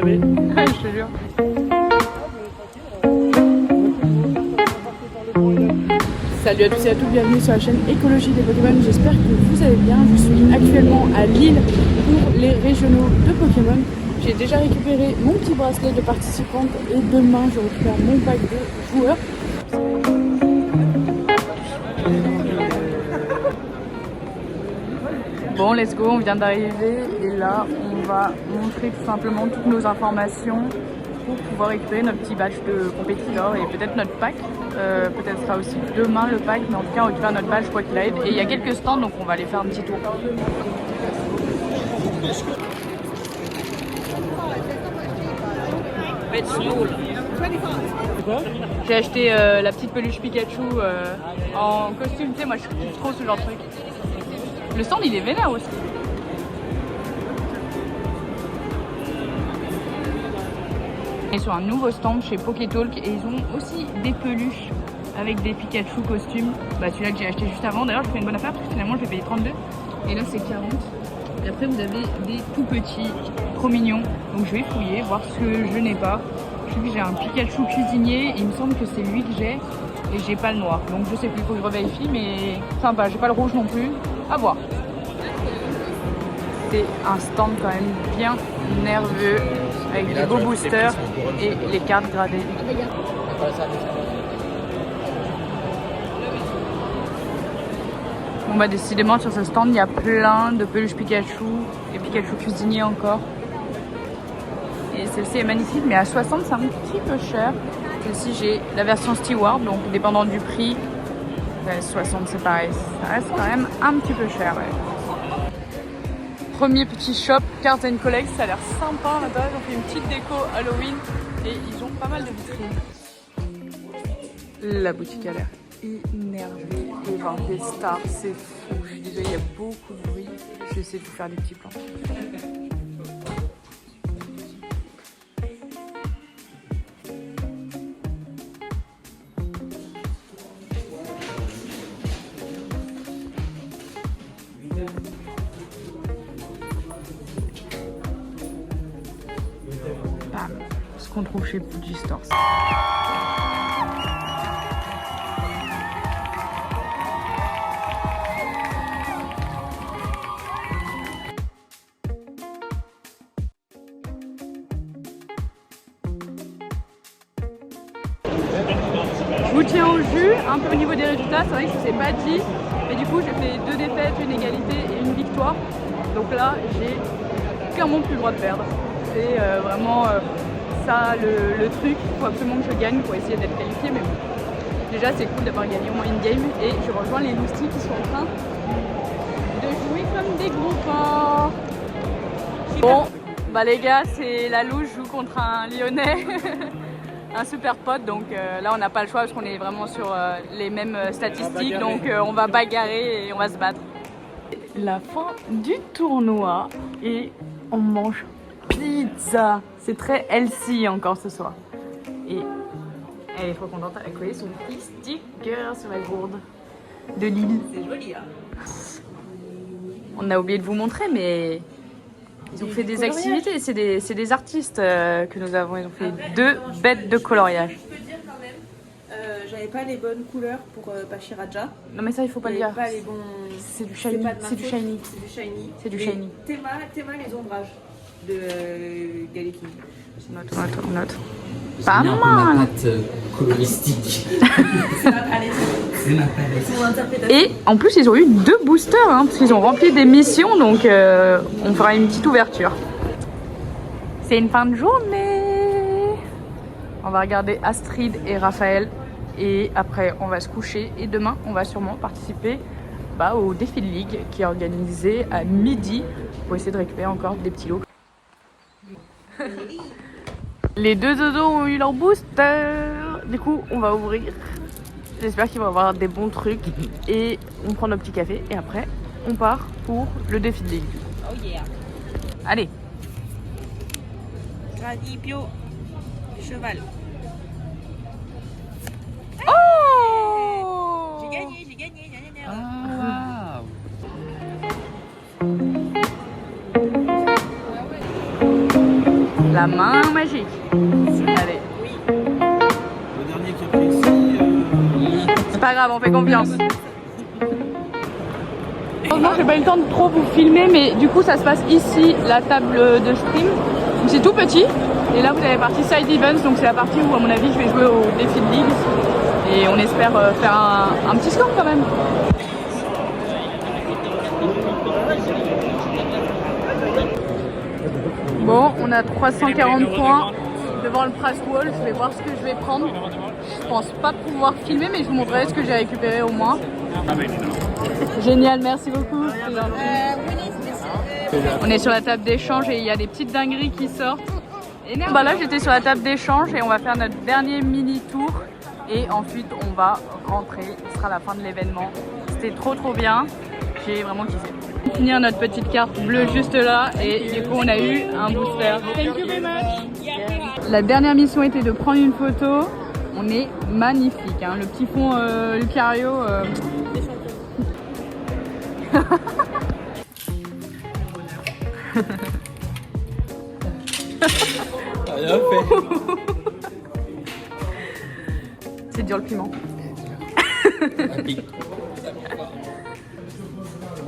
jamais. Je te jure. Salut à tous et à toutes, bienvenue sur la chaîne Écologie des Pokémon. J'espère que vous allez bien. Je suis actuellement à Lille pour les régionaux de Pokémon. J'ai déjà récupéré mon petit bracelet de participante et demain je récupère mon pack de joueurs. Bon, let's go, on vient d'arriver et là on va montrer tout simplement toutes nos informations pour pouvoir récupérer notre petit badge de compétiteur et peut-être notre pack. Peut-être sera aussi demain le pack, mais en tout cas on récupère notre badge quoi qu'il arrive. Et il y a quelques stands donc on va aller faire un petit tour. J'ai acheté la petite peluche Pikachu en costume, tu sais, moi je kiffe trop ce genre de truc. Le stand il est vénère aussi. On est sur un nouveau stand chez Pokétalk et ils ont aussi des peluches avec des Pikachu costumes. Bah celui-là que j'ai acheté juste avant, d'ailleurs je fais une bonne affaire parce que finalement je vais payer 32 et là c'est 40. Et après vous avez des tout petits, trop mignons. Donc je vais fouiller, voir ce que je n'ai pas. Je sais que j'ai un Pikachu cuisinier et il me semble que c'est lui que j'ai et j'ai pas le noir. Donc je sais plus, il faut que je revérifie mais sympa, j'ai pas le rouge non plus. À voir. C'est un stand quand même bien nerveux avec des beaux boosters et les cartes gradées. Bon bah décidément sur ce stand il y a plein de peluches Pikachu et Pikachu cuisinier encore. Et celle-ci est magnifique mais à 60 c'est un petit peu cher. Celle-ci j'ai la version Steward donc dépendant du prix. 60 c'est pareil, ça reste quand même un petit peu cher. Ouais. Premier petit shop, Cart & Collect, ça a l'air sympa à l'intérieur, ils ont fait une petite déco Halloween et ils ont pas mal de vitrines. La boutique a l'air énervée, les ventes des stars, c'est fou, je suis désolée, il y a beaucoup de bruit, je vais essayer de vous faire des petits plans. Ce qu'on trouve chez Fuji Store. Je vous tiens au jus, un peu au niveau des résultats, c'est vrai que je ne sais pas dit, mais du coup j'ai fait 2 défaites, une égalité et une victoire. Donc là j'ai clairement plus le droit de perdre. C'est vraiment ça le truc, il faut absolument que je gagne pour essayer d'être qualifié, mais bon. Déjà c'est cool d'avoir gagné au moins une game et je rejoins les loustiques qui sont en train de jouer comme des gros porcs. Bon, bah les gars, c'est la louche, je joue contre un Lyonnais, un super pote, donc là on n'a pas le choix parce qu'on est vraiment sur les mêmes statistiques, donc on va bagarrer et on va se battre. La fin du tournoi et on mange pizza. C'est très healthy encore ce soir. Et elle est trop contente, elle a collé son petit sticker sur la gourde de Lille. C'est joli hein. On a oublié de vous montrer mais ils ont fait des activités, c'est des artistes que nous avons, ils ont fait 2 bêtes de coloriage. Je peux dire quand même, j'avais pas les bonnes couleurs pour Pachiraja. Non mais ça il faut pas le dire. Pas les bons... C'est du shiny, c'est du shiny. C'est du shiny. C'est du shiny. Théma les ombrages de Galekin. Note. Pas mal. Ma patte coloristique. C'est ma palette. C'est ma palette. C'est mon interprétation. Et en plus ils ont eu 2 boosters hein, parce qu'ils ont rempli des missions donc on fera une petite ouverture. C'est une fin de journée. On va regarder Astrid et Raphaël et après on va se coucher et demain on va sûrement participer au défi de ligue qui est organisé à midi pour essayer de récupérer encore des petits lots. Les 2 dodos ont eu leur booster. Du coup on va ouvrir. J'espère qu'ils vont avoir des bons trucs et on prend nos petits cafés et après on part pour le défi de ligue. Oh yeah. Allez. Gradipio. Cheval. Oh! J'ai gagné. Ah, La La main magique. Allez. Le dernier qui a pris ici. C'est pas grave, on fait confiance. Heureusement, j'ai pas eu le temps de trop vous filmer, mais du coup, ça se passe ici, la table de stream. C'est tout petit. Et là, vous avez la partie side events, donc c'est la partie où, à mon avis, je vais jouer au défi de ligue. Et on espère faire un petit score quand même. Bon, on a 340 points devant le prize wall. Je vais voir ce que je vais prendre. Je pense pas pouvoir filmer, mais je vous montrerai ce que j'ai récupéré au moins. Génial, merci beaucoup. On est sur la table d'échange et il y a des petites dingueries qui sortent. Bah là, j'étais sur la table d'échange et on va faire notre dernier mini tour. Et ensuite, on va rentrer. Ce sera la fin de l'événement. C'était trop bien. J'ai vraiment kiffé. On va finir notre petite carte bleue juste là. Et du coup, on a eu un booster. Thank you very much. La dernière mission était de prendre une photo. On est magnifique. Hein. Le petit fond Lucario. Rien fait. C'est dur le piment.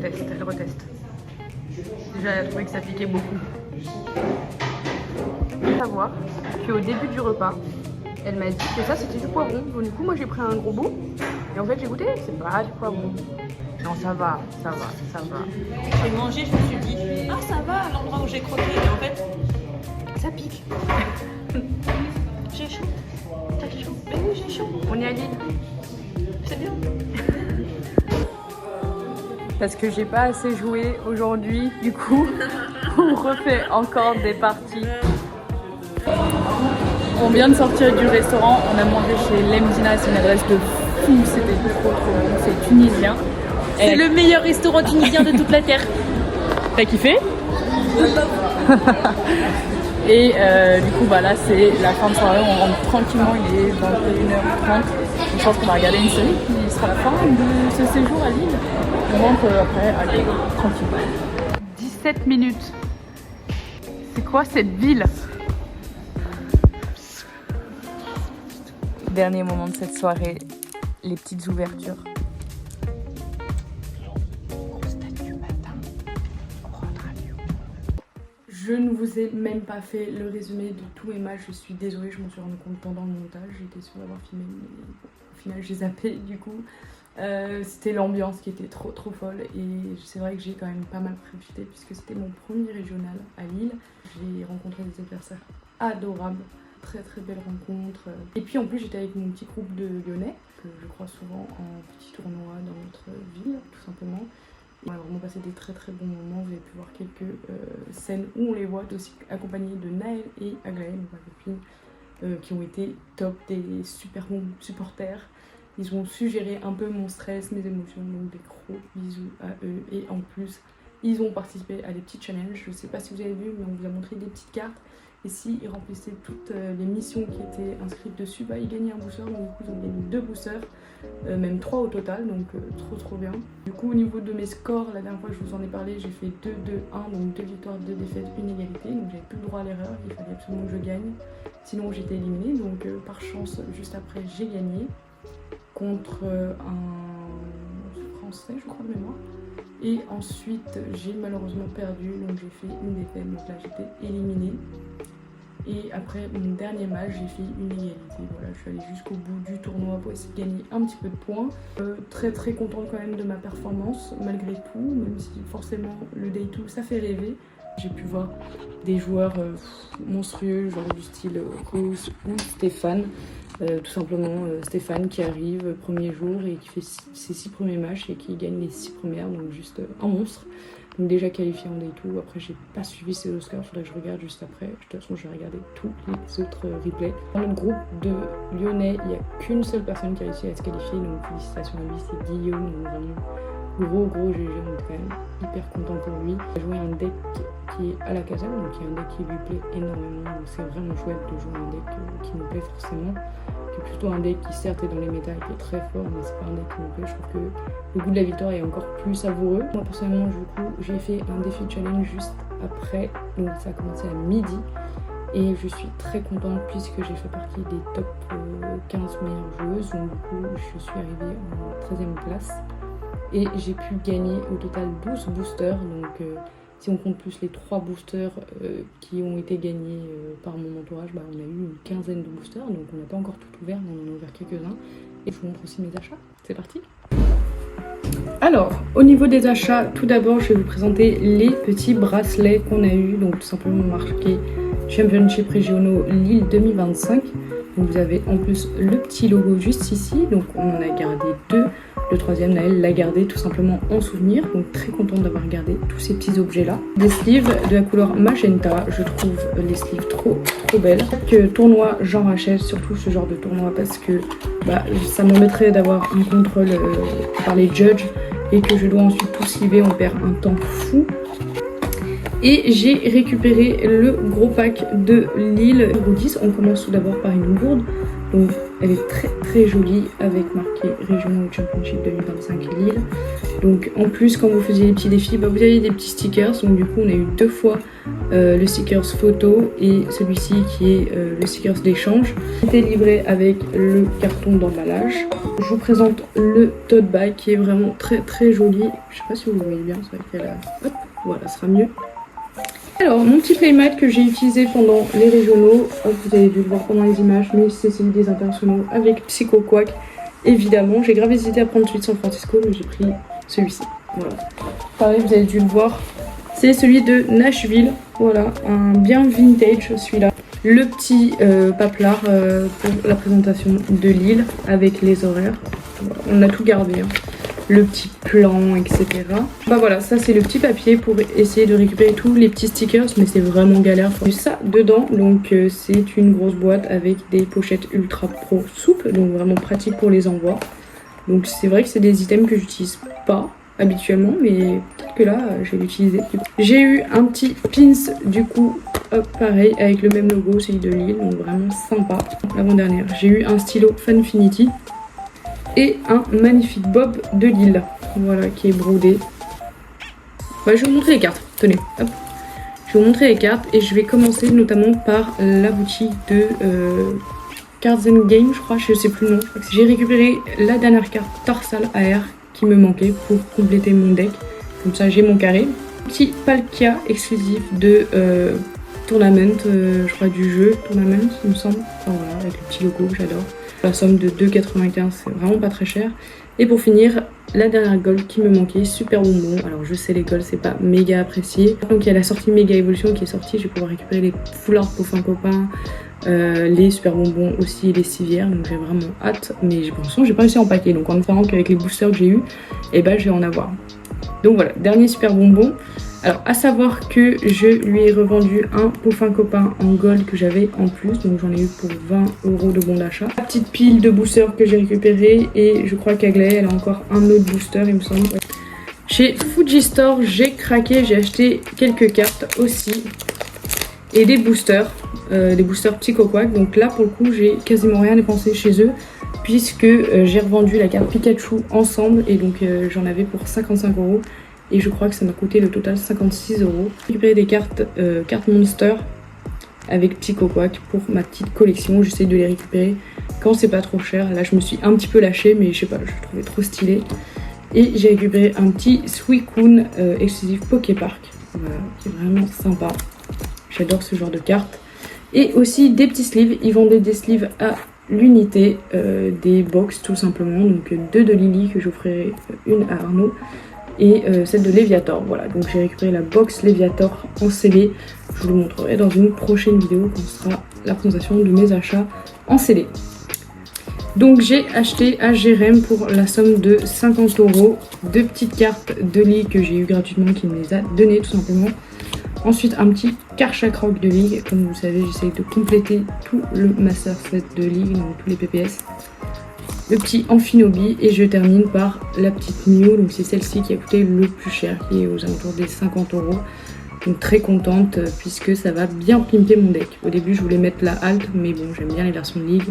Teste, elle reteste. Déjà, elle a trouvé que ça piquait beaucoup. Il faut savoir qu'au début du repas, elle m'a dit que ça c'était du poivron. Donc, du coup, moi j'ai pris un gros bout. Et en fait, j'ai goûté, c'est pas du poivron. Non, ça va. J'ai mangé, je me suis dit, ah ça va à l'endroit où j'ai croqué. Et en fait, ça pique. J'ai chaud. T'as chaud? Mais oui, j'ai chaud. On est à Lille. C'est bien. Parce que j'ai pas assez joué aujourd'hui, du coup, on refait encore des parties. On vient de sortir du restaurant, on a mangé chez Lemdina, c'est une adresse de fou, c'était trop bon, c'est tunisien. C'est le meilleur restaurant tunisien de toute la terre. T'as kiffé? Et du coup, bah là, c'est la fin de soirée, on rentre tranquillement, il est 21h30. Je pense qu'on va regarder une série qui sera la fin de ce séjour à Lille. On rentre après, allez, tranquillement. 17 minutes. C'est quoi cette ville? Dernier moment de cette soirée, les petites ouvertures. Je ne vous ai même pas fait le résumé de tous mes matchs, je suis désolée, je m'en suis rendu compte pendant le montage, j'étais sûre d'avoir filmé, mais au final j'ai zappé du coup. C'était l'ambiance qui était trop folle et c'est vrai que j'ai quand même pas mal profité puisque c'était mon premier régional à Lille. J'ai rencontré des adversaires adorables, très belle rencontre. Et puis en plus j'étais avec mon petit groupe de Lyonnais que je crois souvent en petits tournois dans notre ville tout simplement. On a vraiment passé des très bons moments, vous avez pu voir quelques scènes où on les voit aussi accompagnés de Naël et Aglaé, ma copine, qui ont été top, des super bons supporters. Ils ont su gérer un peu mon stress, mes émotions, donc des gros bisous à eux. Et en plus, ils ont participé à des petits challenges. Je ne sais pas si vous avez vu, mais on vous a montré des petites cartes. Et s'ils remplissaient toutes les missions qui étaient inscrites dessus, bah, ils gagnaient un booster. Donc du coup, ils ont gagné 2 boosters, même 3 au total, donc trop bien. Du coup, au niveau de mes scores, la dernière fois que je vous en ai parlé, j'ai fait 2-2-1, donc 2 victoires, 2 défaites, une égalité. Donc j'avais plus le droit à l'erreur, il fallait absolument que je gagne. Sinon, j'étais éliminée. Donc par chance, juste après, j'ai gagné contre un Français, je crois de mémoire. Et ensuite, j'ai malheureusement perdu, donc j'ai fait une défaite, donc là j'étais éliminée. Et après mon dernier match, j'ai fait une égalité. Voilà, je suis allée jusqu'au bout du tournoi pour essayer de gagner un petit peu de points. Très contente quand même de ma performance, malgré tout, même si forcément le day 2 ça fait rêver. J'ai pu voir des joueurs monstrueux, genre du style Kroos ou Stéphane. Tout simplement Stéphane qui arrive premier jour et qui fait ses 6 premiers matchs et qui gagne les 6 premières, donc juste un monstre. Donc déjà qualifié en day 2, après j'ai pas suivi ses Oscars, faudrait que je regarde juste après. De toute façon je vais regarder tous les autres replays. Dans notre groupe de Lyonnais, il n'y a qu'une seule personne qui a réussi à se qualifier, donc félicitations à lui, c'est Guillaume, donc vraiment gros GG, on est quand même hyper content pour lui. Il a joué un deck qui est à la casa, donc il y a un deck qui lui plaît énormément, donc c'est vraiment chouette de jouer un deck qui nous plaît forcément. Qui est plutôt un deck qui certes est dans les méta et qui est très fort, mais c'est pas un deck qui me plaît. Je trouve que le goût de la victoire est encore plus savoureux. Moi personnellement, du coup, j'ai fait un défi challenge juste après, donc ça a commencé à midi. Et je suis très contente puisque j'ai fait partie des top 15 meilleures joueuses. Donc du coup, je suis arrivée en 13e place. Et j'ai pu gagner au total 12 boosters. Donc si on compte plus les 3 boosters qui ont été gagnés par mon entourage, bah, on a eu une quinzaine de boosters. Donc on n'a pas encore tout ouvert, mais on en a ouvert quelques-uns. Et je vous montre aussi mes achats. C'est parti! Alors, au niveau des achats, tout d'abord, je vais vous présenter les petits bracelets qu'on a eu. Donc tout simplement marqué Championship régionaux Lille 2025. Donc vous avez en plus le petit logo juste ici. Donc on en a gardé 2. Le troisième, Naël l'a gardé tout simplement en souvenir. Donc très contente d'avoir gardé tous ces petits objets là. Des sleeves de la couleur magenta. Je trouve les sleeves trop belles. Chaque tournoi, j'en rachète, surtout ce genre de tournoi, parce que bah, ça m'embêterait d'avoir un contrôle par les judges et que je dois ensuite tout sleever. On perd un temps fou. Et j'ai récupéré le gros pack de Lille Goodies. On commence tout d'abord par une gourde. Donc elle est très jolie avec marqué Regional Championship 2025 Lille. Donc en plus, quand vous faisiez les petits défis, bah, vous aviez des petits stickers. Donc du coup on a eu 2 fois le stickers photo et celui-ci qui est le stickers d'échange. C'était livré avec le carton d'emballage. Je vous présente le tote bag qui est vraiment très joli. Je sais pas si vous le voyez bien, c'est vrai qu'elle a... Hop, voilà, ça sera mieux. Alors, mon petit playmat que j'ai utilisé pendant les régionaux, vous avez dû le voir pendant les images, mais c'est celui des internationaux avec Psycho Quack, évidemment. J'ai grave hésité à prendre celui de San Francisco, mais j'ai pris celui-ci. Voilà. Pareil, vous avez dû le voir, c'est celui de Nashville. Voilà, un bien vintage celui-là. Le petit paplard pour la présentation de Lille avec les horaires. Voilà, on a tout gardé. Hein. Le petit plan, etc. Bah voilà, ça c'est le petit papier pour essayer de récupérer tous les petits stickers, mais c'est vraiment galère. Il y a ça dedans, donc c'est une grosse boîte avec des pochettes ultra pro souples, donc vraiment pratique pour les envois. Donc c'est vrai que c'est des items que j'utilise pas habituellement, mais peut-être que là je vais l'utiliser. J'ai eu un petit pins du coup, hop, pareil, avec le même logo, celui de Lille, donc vraiment sympa. L'avant-dernière, j'ai eu un stylo Fanfinity. Et un magnifique bob de Lille, voilà, qui est brodé. Bah, je vais vous montrer les cartes, tenez, hop. Je vais vous montrer les cartes et je vais commencer notamment par la boutique de Cards and Game, je crois, je sais plus le nom. J'ai récupéré la dernière carte Tarsal AR qui me manquait pour compléter mon deck. Comme ça j'ai mon carré. Petit Palkia exclusif de Tournament, je crois du jeu Tournament il me semble. Enfin voilà, avec le petit logo, j'adore. La somme de 2,95, c'est vraiment pas très cher. Et pour finir, la dernière gold qui me manquait, super bonbon. Alors je sais, les golds c'est pas méga apprécié. Donc il y a la sortie méga évolution qui est sortie, je vais pouvoir récupérer les foulards pour fin copain, les super bonbons aussi, les civières, donc j'ai vraiment hâte. Mais pour l'instant j'ai pas réussi à en paquer, donc en espérant qu'avec les boosters que j'ai eu, et ben je vais en avoir. Donc voilà, dernier super bonbon. Alors à savoir que je lui ai revendu un Peaufin copain en gold que j'avais en plus, donc j'en ai eu pour 20 € de bon d'achat. La petite pile de boosters que j'ai récupéré et je crois qu'Aglaé elle a encore un autre booster il me semble. Chez Fuji Store j'ai craqué, j'ai acheté quelques cartes aussi et des boosters Psycho Quack. Donc là pour le coup j'ai quasiment rien dépensé chez eux puisque j'ai revendu la carte Pikachu ensemble et donc j'en avais pour 55 €. Et je crois que ça m'a coûté le total 56 €. J'ai récupéré des cartes Monster avec Psycho Quack pour ma petite collection. J'essaie de les récupérer quand c'est pas trop cher. Là je me suis un petit peu lâchée mais je sais pas, je le trouvais trop stylé. Et j'ai récupéré un petit Suicune exclusif Poképark. Voilà, qui est vraiment sympa. J'adore ce genre de cartes. Et aussi des petits sleeves. Ils vendaient des sleeves à l'unité, des box tout simplement. Donc 2 de Lily que j'offrirai une à Arnaud. Et celle de Léviator, voilà, donc j'ai récupéré la box Léviator en CD. Je vous le montrerai dans une prochaine vidéo quand ce sera la présentation de mes achats en CD. Donc j'ai acheté à Jérém pour la somme de 50 €, 2 petites cartes de ligue que j'ai eu gratuitement, qui me les a données tout simplement. Ensuite un petit Karchak Rock de ligue, comme vous le savez j'essaye de compléter tout le master set de ligue, donc tous les PPS. Le petit Amphinobi et je termine par la petite Mew, donc c'est celle-ci qui a coûté le plus cher, qui est aux alentours des 50 €. Donc très contente puisque ça va bien pimper mon deck. Au début je voulais mettre la halte mais bon j'aime bien les versions de ligue,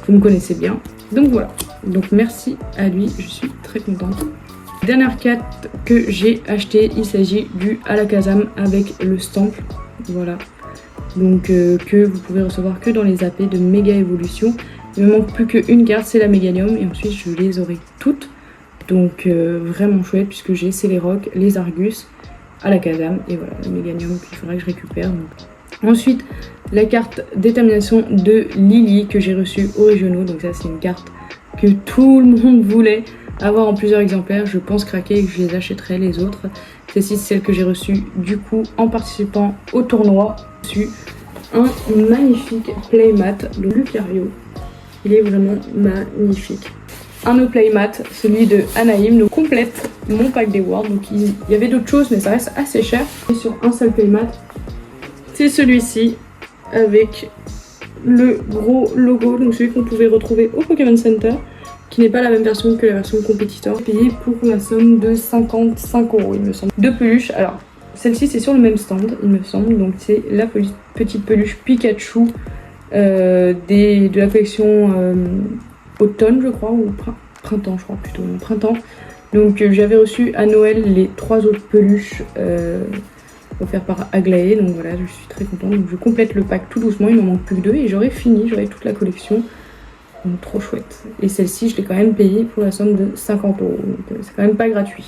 vous me connaissez bien. Donc voilà, donc merci à lui, je suis très contente. Dernière carte que j'ai acheté, il s'agit du Alakazam avec le stamp, voilà. donc que vous pouvez recevoir que dans les AP de Méga Evolution. Il me manque plus qu'une carte, c'est la Méganium, et ensuite je les aurai toutes. Donc vraiment chouette puisque j'ai Celeroc, les Argus, Alakazam et voilà le Méganium qu'il faudra que je récupère. Donc. Ensuite la carte détermination de Lily que j'ai reçue aux régionaux, donc ça c'est une carte que tout le monde voulait avoir en plusieurs exemplaires. Je pense craquer et que je les achèterai les autres. Celle-ci c'est celle que j'ai reçue du coup en participant au tournoi. J'ai reçu un magnifique playmat de Lucario, il est vraiment magnifique. Un autre playmat, celui de Anaïm, donc complète mon pack des Worlds. Donc il y avait d'autres choses mais ça reste assez cher. Et sur un seul playmat, c'est celui-ci avec le gros logo, donc celui qu'on pouvait retrouver au Pokémon Center, qui n'est pas la même version que la version compétiteur, payé pour la somme de 55 € il me semble. Deux peluches, alors celle-ci c'est sur le même stand il me semble, donc c'est la petite peluche Pikachu de la collection automne je crois, ou printemps je crois plutôt, non, printemps. Donc j'avais reçu à Noël les 3 autres peluches offertes par Aglaé, donc voilà je suis très contente. Donc je complète le pack tout doucement, il m'en manque plus que 2 et j'aurai fini, j'aurai toute la collection. Donc trop chouette. Et celle-ci je l'ai quand même payée pour la somme de 50 €, donc c'est quand même pas gratuit.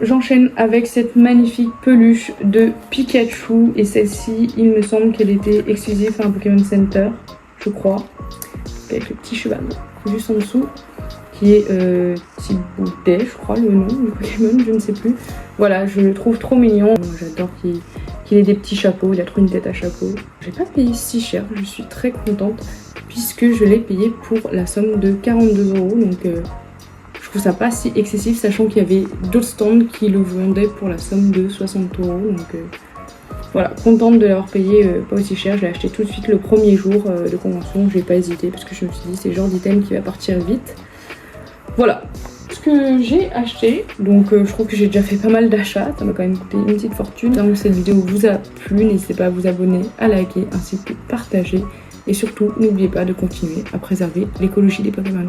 J'enchaîne avec cette magnifique peluche de Pikachu, et celle-ci il me semble qu'elle était exclusive à un Pokémon Center, je crois, avec le petit cheval juste en dessous qui est Thiboudet, je crois le nom du Pokémon, je ne sais plus. Voilà, je le trouve trop mignon, j'adore qu'il ait des petits chapeaux, il a trop une tête à chapeau. J'ai pas payé si cher, je suis très contente puisque je l'ai payé pour la somme de 42 €, donc je trouve ça pas si excessif, sachant qu'il y avait d'autres stands qui le vendaient pour la somme de 60 €, donc voilà, contente de l'avoir payé pas aussi cher. Je l'ai acheté tout de suite le premier jour de convention, j'ai pas hésité parce que je me suis dit c'est le genre d'item qui va partir vite. Voilà ce que j'ai acheté, donc je trouve que j'ai déjà fait pas mal d'achats, ça m'a quand même coûté une petite fortune. Donc cette vidéo vous a plu, n'hésitez pas à vous abonner, à liker ainsi que partager, et surtout n'oubliez pas de continuer à préserver l'écologie des Pokémon.